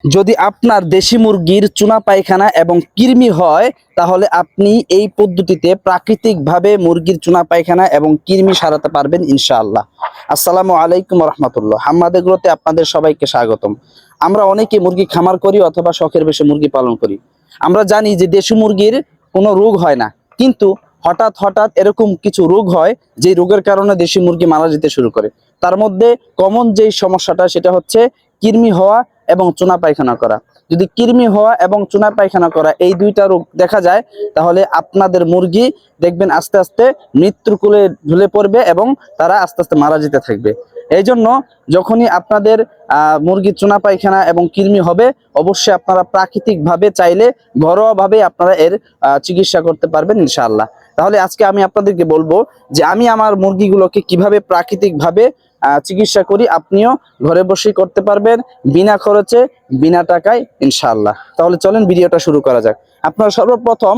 যদি আপনার দেশি মুরগির চুনা পায়খানা এবং কৃমি হয় তাহলে আপনি এই পদ্ধতিতে প্রাকৃতিকভাবে মুরগির চুনা পায়খানা এবং কৃমি সারাতে পারবেন ইনশাআল্লাহ। আসসালামু আলাইকুম রহমতুল্লাহ। হাম্মাদে গ্রোতে আপনাদের সবাইকে স্বাগতম। আমরা অনেকে মুরগি খামার করি অথবা শখের বশে মুরগি পালন করি। আমরা জানি যে দেশি মুরগির কোনো রোগ হয় না, কিন্তু হঠাৎ হঠাৎ এরকম কিছু রোগ হয় যে রোগের কারণে দেশি মুরগি মারা যেতে শুরু করে। তার মধ্যে কমন যেই সমস্যাটা সেটা হচ্ছে কৃমি হওয়া এবং চুনা পায়খানা করা। যদি কৃমি হওয়া এবং চুনা পায়খানা করা এই দুইটা রোগ দেখা যায় তাহলে আপনাদের মুরগি দেখবেন আস্তে আস্তে মৃত্যুর কোলে ঢলে পড়বে এবং তারা আস্তে আস্তে মারা যেতে থাকবে। এই জন্য যখনই আপনাদের মুরগির চুনা পায়খানা এবং কৃমি হবে অবশ্যই আপনারা প্রাকৃতিকভাবে চাইলে ঘরোয়াভাবে আপনারা এর চিকিৎসা করতে পারবেন ইনশাআল্লাহ। তাহলে আজকে আমি আপনাদেরকে বলবো যে আমি আমার মুরগিগুলোকে কিভাবে প্রাকৃতিকভাবে চিকিৎসা করি, আপনিও ঘরে বসেই করতে পারবেন বিনা খরচে বিনা টাকায় ইনশাআল্লাহ। তাহলে চলেন ভিডিওটা শুরু করা যাক। আপনারা সর্বপ্রথম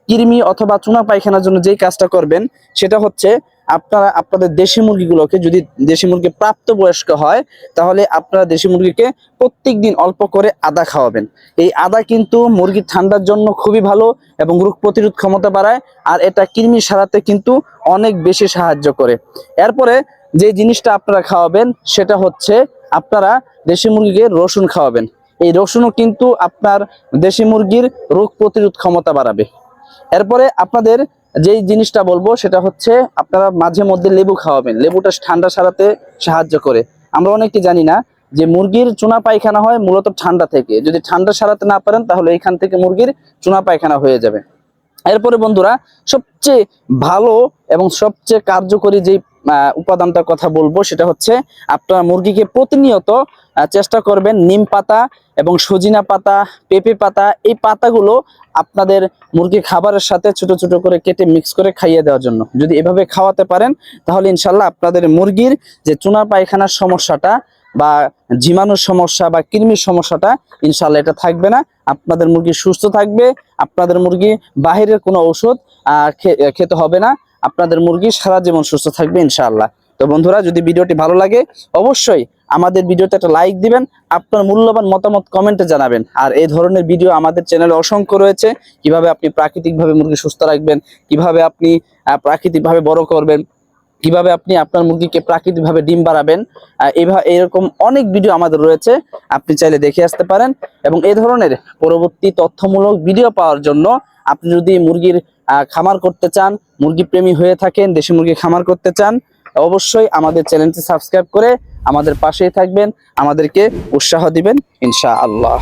কৃমি অথবা চুনা পায়খানার জন্য যেই কাজটা করবেন সেটা হচ্ছে আপনারা আপনাদের দেশি মুরগিগুলোকে, যদি দেশি মুরগি প্রাপ্তবয়স্ক হয় তাহলে আপনারা দেশি মুরগিকে প্রত্যেক দিন অল্প করে আদা খাওয়াবেন। এই আদা কিন্তু মুরগির ঠান্ডার জন্য খুবই ভালো এবং রোগ প্রতিরোধ ক্ষমতা বাড়ায়, আর এটা কৃমি সারাতে কিন্তু অনেক বেশি সাহায্য করে। এরপরে যে জিনিসটা আপনারা খাওয়াবেন সেটা হচ্ছে আপনারা দেশি মুরগিকে রসুন খাওয়াবেন। এই রসুনও কিন্তু আপনার দেশি মুরগির রোগ প্রতিরোধ ক্ষমতা বাড়াবে। এরপরে আপনাদের যেই জিনিসটা বলবো সেটা হচ্ছে আপনারা মাঝে মধ্যে লেবু খাওয়াবেন। লেবুটা ঠান্ডা সারাতে সাহায্য করে। আমরা অনেকে জানি না যে মুরগির চুনা পায়খানা হয় মূলত ঠান্ডা থেকে। যদি ঠান্ডা সারাতে না পারেন তাহলে এইখান থেকে মুরগির চুনা পায়খানা হয়ে যাবে। এরপরে বন্ধুরা সবচেয়ে ভালো এবং সবচেয়ে কার্যকরী যেই উপাদানটার কথা বলবো সেটা হচ্ছে আপনারা মুরগিকে প্রতিনিয়ত চেষ্টা করবেন নিম পাতা এবং সজিনা পাতা, পেঁপে পাতা, এই পাতাগুলো আপনাদের মুরগি খাবারের সাথে ছোট ছোট করে কেটে মিক্স করে খাইয়ে দেওয়ার জন্য। যদি এভাবে খাওয়াতে পারেন তাহলে ইনশাল্লাহ আপনাদের মুরগির যে চুনা পায়খানার সমস্যাটা বা জীবাণুর সমস্যা বা কৃমির সমস্যাটা ইনশাল্লাহ এটা থাকবে না। আপনাদের মুরগি সুস্থ থাকবে, আপনাদের মুরগি বাহিরের কোনো ঔষধ খেতে হবে না, আপনাদের মুরগি সারা জীবন সুস্থ থাকবে ইনশাআল্লাহ। তো বন্ধুরা যদি ভিডিওটি ভালো লাগে অবশ্যই আমাদের ভিডিওতে একটা লাইক দিবেন, আপনার মূল্যবান মতামত কমেন্টে জানাবেন। আর এই ধরনের ভিডিও আমাদের চ্যানেলে অসংখ্য রয়েছে। কিভাবে আপনি প্রাকৃতিকভাবে মুরগি সুস্থ রাখবেন, কিভাবে আপনি প্রাকৃতিকভাবে বড় করবেন, কিভাবে আপনি আপনার মুরগিকে প্রাকৃতিকভাবে ডিম বাড়াবেন, এরকম অনেক ভিডিও আমাদের রয়েছে, আপনি চাইলে দেখে আসতে পারেন। এবং এই ধরনের পরবর্তী তথ্যমূলক ভিডিও পাওয়ার জন্য আপনি যদি মুরগির খামার করতে চান, মুরগি প্রেমী হয়ে থাকেন, দেশি মুরগি খামার করতে চান, অবশ্যই আমাদের চ্যানেলটি সাবস্ক্রাইব করে আমাদের পাশেই থাকবেন, আমাদেরকে উৎসাহ দিবেন ইনশাআল্লাহ।